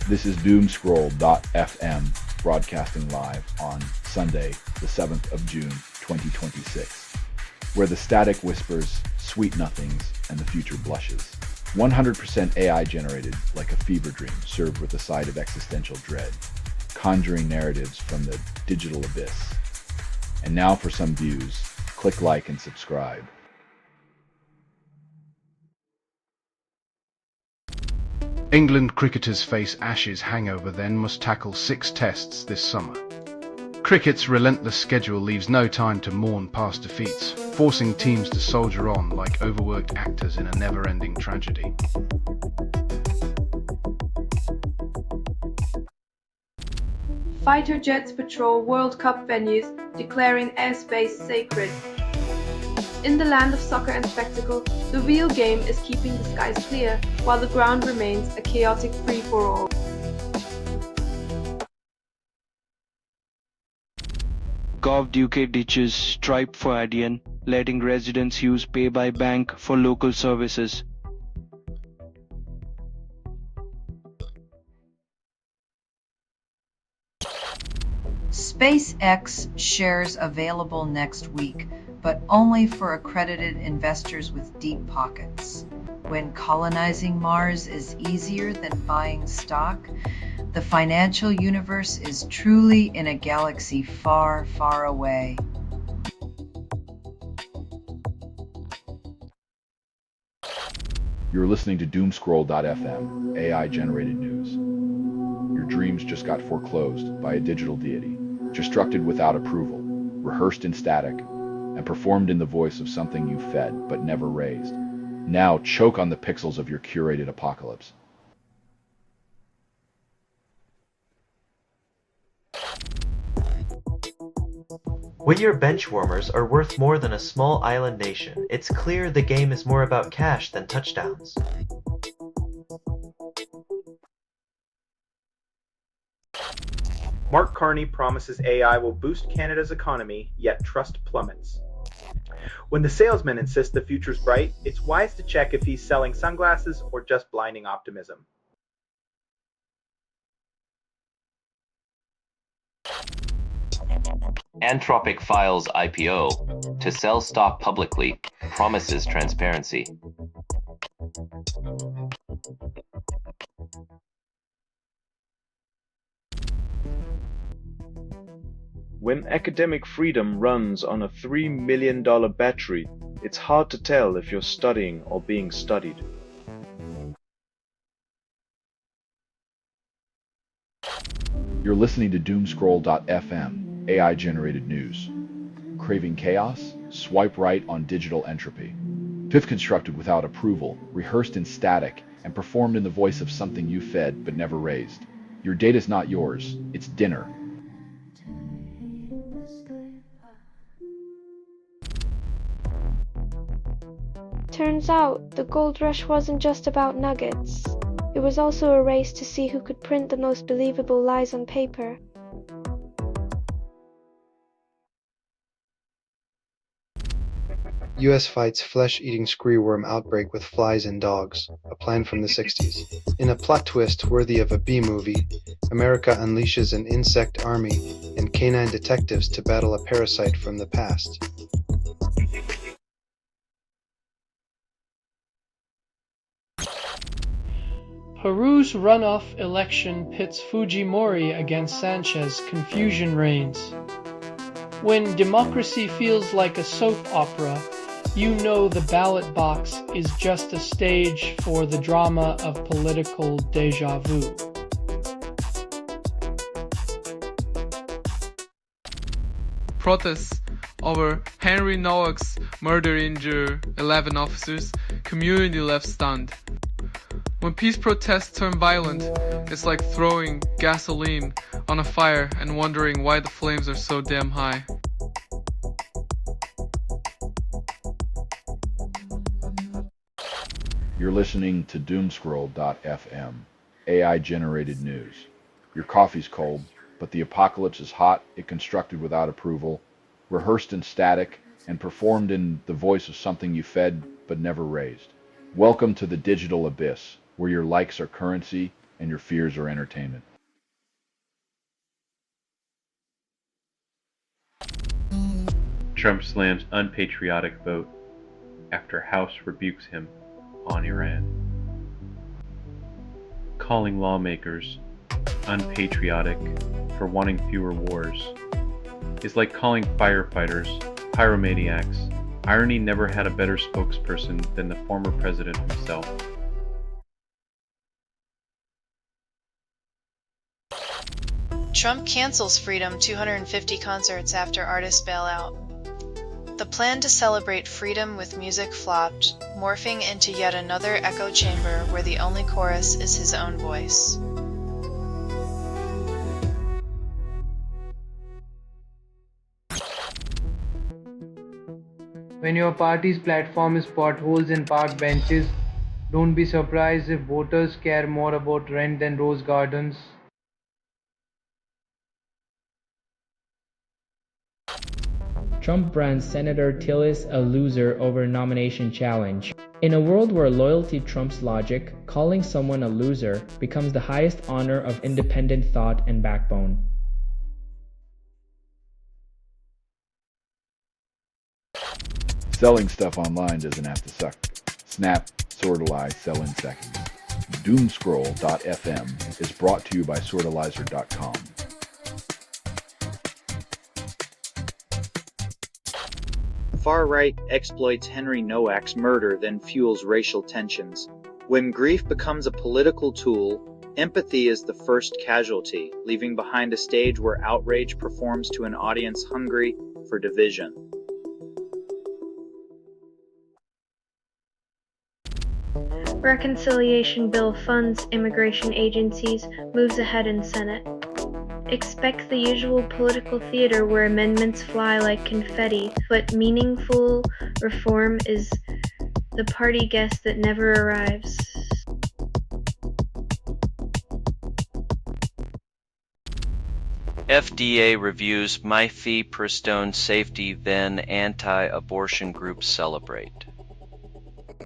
This is Doomscroll.fm broadcasting live on Sunday, the 7th of June, 2026, where the static whispers sweet nothings and the future blushes. 100% AI generated like a fever dream served with a side of existential dread, conjuring narratives from the digital abyss. And now for some views, click like and subscribe. England cricketers face Ashes hangover, then must tackle 6 tests this summer. Cricket's relentless schedule leaves no time to mourn past defeats, forcing teams to soldier on like overworked actors in a never-ending tragedy. Fighter jets patrol World Cup venues, declaring airspace sacred. In the land of soccer and spectacle, the real game is keeping the skies clear, while the ground remains a chaotic free-for-all. Gov Duque ditches Stripe for Adyen, letting residents use Pay by Bank for local services. SpaceX shares available next week, but only for accredited investors with deep pockets. When colonizing Mars is easier than buying stock, the financial universe is truly in a galaxy far, far away. You're listening to Doomscroll.fm, AI-generated news. Your dreams just got foreclosed by a digital deity, constructed without approval, rehearsed in static, and performed in the voice of something you fed but never raised. Now choke on the pixels of your curated apocalypse. When your benchwarmers are worth more than a small island nation, it's clear the game is more about cash than touchdowns. Mark Carney promises AI will boost Canada's economy, yet trust plummets. When the salesman insists the future's bright, it's wise to check if he's selling sunglasses or just blinding optimism. Anthropic files IPO to sell stock publicly, promises transparency. When academic freedom runs on a $3 million battery, it's hard to tell if you're studying or being studied. You're listening to Doomscroll.fm, AI-generated news. Craving chaos? Swipe right on digital entropy. PIF constructed without approval, rehearsed in static, and performed in the voice of something you fed but never raised. Your data's not yours, it's dinner. Turns out, the gold rush wasn't just about nuggets. It was also a race to see who could print the most believable lies on paper. US fights flesh-eating screeworm outbreak with flies and dogs, a plan from the 60s. In a plot twist worthy of a B-movie, America unleashes an insect army and canine detectives to battle a parasite from the past. Peru's runoff election pits Fujimori against Sanchez. Confusion reigns. When democracy feels like a soap opera, you know the ballot box is just a stage for the drama of political déjà vu. Protests over Henry Nowak's murder injured 11 officers, community left stunned. When peace protests turn violent, it's like throwing gasoline on a fire and wondering why the flames are so damn high. You're listening to Doomscroll.fm, AI-generated news. Your coffee's cold, but the apocalypse is hot, it constructed without approval, rehearsed in static, and performed in the voice of something you fed but never raised. Welcome to the digital abyss, where your likes are currency and your fears are entertainment. Trump slams unpatriotic vote after House rebukes him on Iran. Calling lawmakers unpatriotic for wanting fewer wars is like calling firefighters pyromaniacs. Irony never had a better spokesperson than the former president himself. Trump cancels Freedom 250 concerts after artists bail out. The plan to celebrate freedom with music flopped, morphing into yet another echo chamber where the only chorus is his own voice. When your party's platform is potholes and park benches, don't be surprised if voters care more about rent than rose gardens. Trump brands Senator Tillis a loser over nomination challenge. In a world where loyalty trumps logic, calling someone a loser becomes the highest honor of independent thought and backbone. Selling stuff online doesn't have to suck. Snap, sortalize, sell in seconds. Doomscroll.fm is brought to you by sortalizer.com. Far-right exploits Henry Nowak's murder, then fuels racial tensions. When grief becomes a political tool, empathy is the first casualty, leaving behind a stage where outrage performs to an audience hungry for division. Reconciliation bill funds immigration agencies, moves ahead in Senate. Expect the usual political theater where amendments fly like confetti, but meaningful reform is the party guest that never arrives. FDA reviews MyFee per stone safety, then anti-abortion groups celebrate.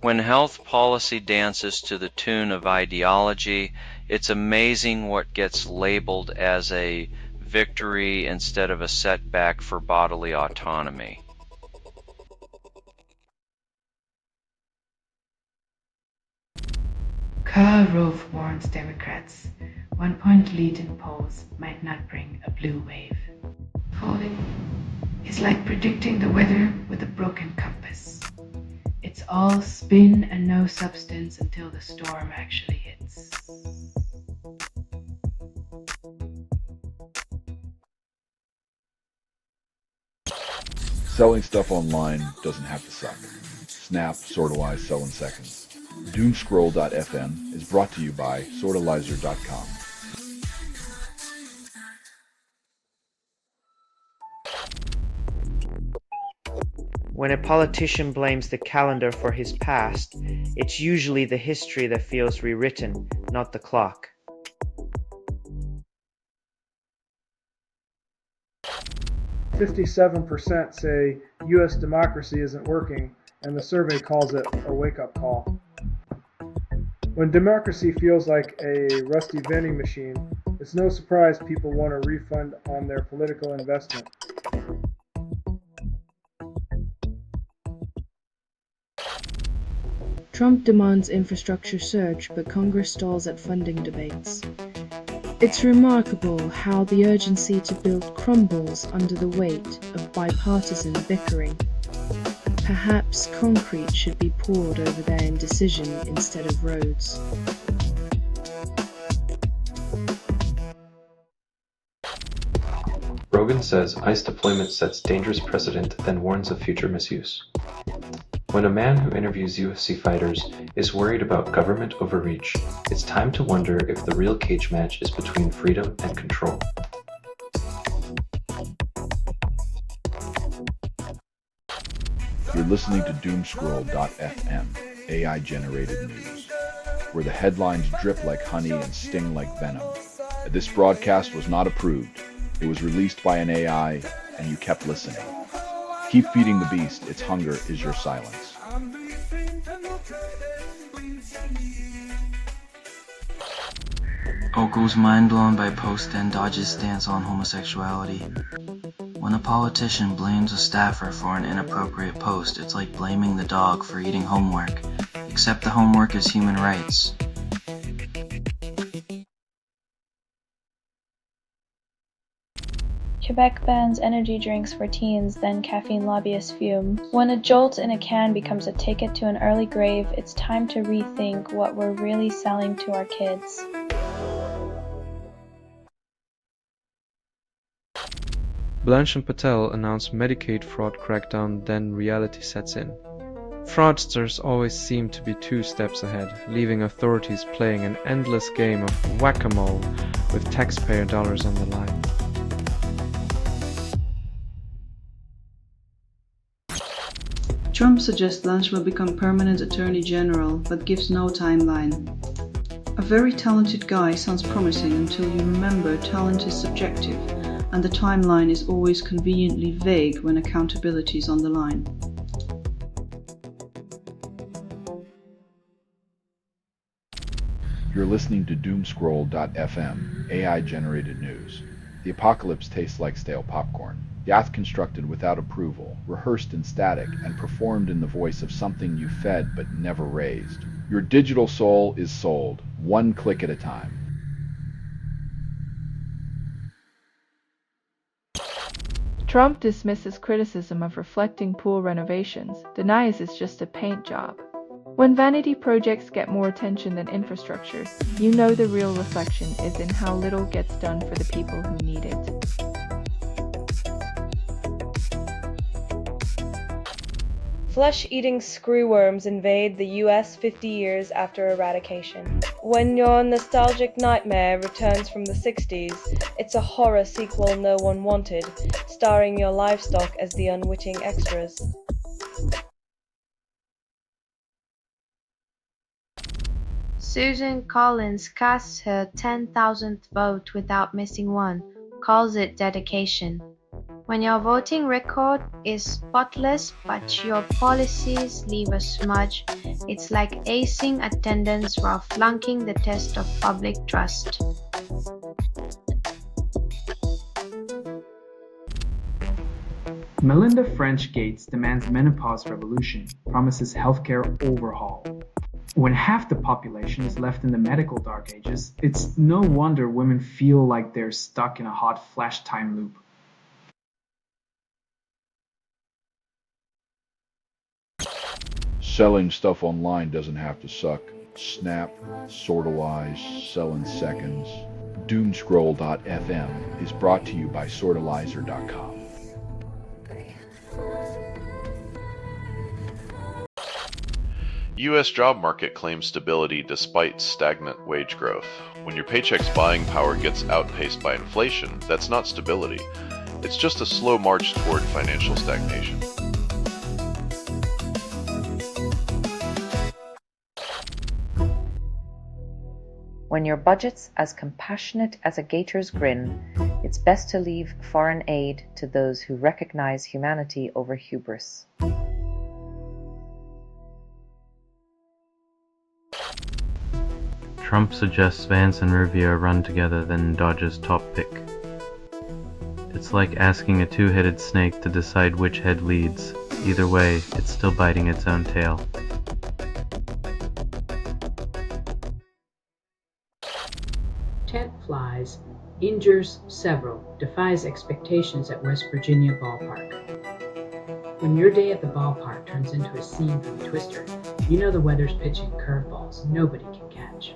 When health policy dances to the tune of ideology, it's amazing what gets labeled as a victory instead of a setback for bodily autonomy. Karl Rove warns Democrats 1-point lead in polls might not bring a blue wave. Voting is like predicting the weather with a broken compass. It's all spin and no substance until the storm actually hits. Selling stuff online doesn't have to suck. Snap, sortalize, sell in seconds. Doomscroll.fm is brought to you by sortalizer.com. When a politician blames the calendar for his past, it's usually the history that feels rewritten, not the clock. %57 say U.S. democracy isn't working, and the survey calls it a wake-up call. When democracy feels like a rusty vending machine, it's no surprise people want a refund on their political investment. Trump demands infrastructure surge, but Congress stalls at funding debates. It's remarkable how the urgency to build crumbles under the weight of bipartisan bickering. Perhaps concrete should be poured over their indecision instead of roads. Rogan says ICE deployment sets dangerous precedent, then warns of future misuse. When a man who interviews UFC fighters is worried about government overreach, it's time to wonder if the real cage match is between freedom and control. You're listening to Doomscroll.fm, AI-generated news, where the headlines drip like honey and sting like venom. This broadcast was not approved. It was released by an AI, and you kept listening. Keep feeding the beast. Its hunger is your silence. Oko's mind blown by Post and Dodge's stance on homosexuality. When a politician blames a staffer for an inappropriate post, it's like blaming the dog for eating homework, except the homework is human rights. Quebec bans energy drinks for teens, then caffeine lobbyists fume. When a jolt in a can becomes a ticket to an early grave, it's time to rethink what we're really selling to our kids. Blanche and Patel announce Medicaid fraud crackdown, then reality sets in. Fraudsters always seem to be 2 steps ahead, leaving authorities playing an endless game of whack-a-mole with taxpayer dollars on the line. Trump suggests Blanche will become permanent Attorney General, but gives no timeline. A very talented guy sounds promising until you remember talent is subjective, and the timeline is always conveniently vague when accountability is on the line. You're listening to Doomscroll.fm, AI-generated news. The apocalypse tastes like stale popcorn. Yath constructed without approval, rehearsed in static, and performed in the voice of something you fed but never raised. Your digital soul is sold, 1 click at a time. Trump dismisses criticism of reflecting pool renovations, denies it's just a paint job. When vanity projects get more attention than infrastructure, you know the real reflection is in how little gets done for the people who need it. Flesh-eating screwworms invade the US 50 years after eradication. When your nostalgic nightmare returns from the 60s, it's a horror sequel no one wanted, starring your livestock as the unwitting extras. Susan Collins casts her 10,000th vote without missing one, calls it dedication. When your voting record is spotless but your policies leave a smudge, it's like acing attendance while flunking the test of public trust. Melinda French Gates demands menopause revolution, promises healthcare overhaul. When half the population is left in the medical dark ages, it's no wonder women feel like they're stuck in a hot flash time loop. Selling stuff online doesn't have to suck. Snap, Sortalize, sell in seconds. Doomscroll.fm is brought to you by Sortalizer.com. U.S. job market claims stability despite stagnant wage growth. When your paycheck's buying power gets outpaced by inflation, that's not stability. It's just a slow march toward financial stagnation. When your budget's as compassionate as a gator's grin, it's best to leave foreign aid to those who recognize humanity over hubris. Trump suggests Vance and Rubio run together, then dodges top pick. It's like asking a two-headed snake to decide which head leads. Either way, it's still biting its own tail. Tent flies, injures several, defies expectations at West Virginia ballpark. When your day at the ballpark turns into a scene from Twister, you know the weather's pitching curveballs nobody can catch.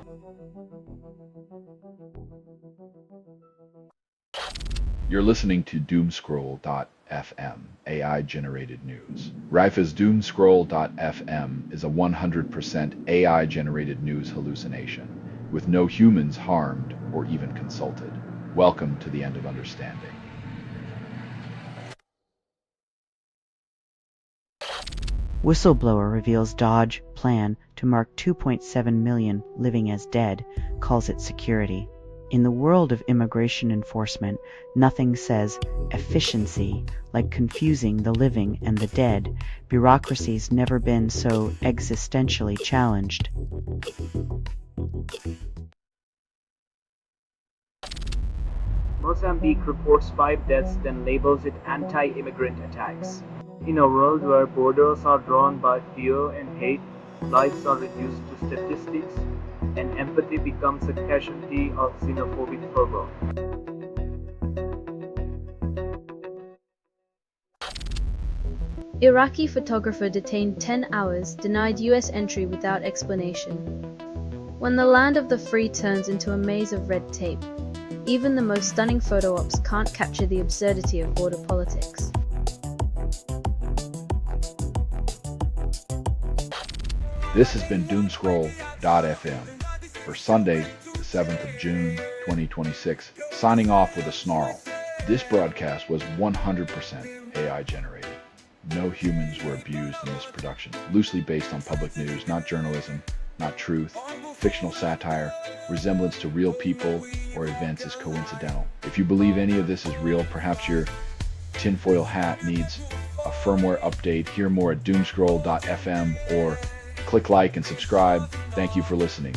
You're listening to Doomscroll.fm, AI-generated news. Rifa's Doomscroll.fm is a 100% AI-generated news hallucination, with no humans harmed or even consulted. Welcome to the end of understanding. Whistleblower reveals Dodge plan to mark 2.7 million living as dead, calls it security. In the world of immigration enforcement, nothing says efficiency like confusing the living and the dead. Bureaucracy's never been so existentially challenged. Mozambique reports 5 deaths, then labels it anti-immigrant attacks. In a world where borders are drawn by fear and hate, lives are reduced to statistics, and empathy becomes a casualty of xenophobic fervor. Iraqi photographer detained 10 hours, denied US entry without explanation. When the land of the free turns into a maze of red tape, even the most stunning photo ops can't capture the absurdity of border politics. This has been Doomscroll.fm for Sunday, the 7th of June, 2026, signing off with a snarl. This broadcast was 100% AI generated. No humans were abused in this production. Loosely based on public news, not journalism, not truth, fictional satire, resemblance to real people or events is coincidental. If you believe any of this is real, perhaps your tinfoil hat needs a firmware update. Hear more at doomscroll.fm or click like and subscribe. Thank you for listening.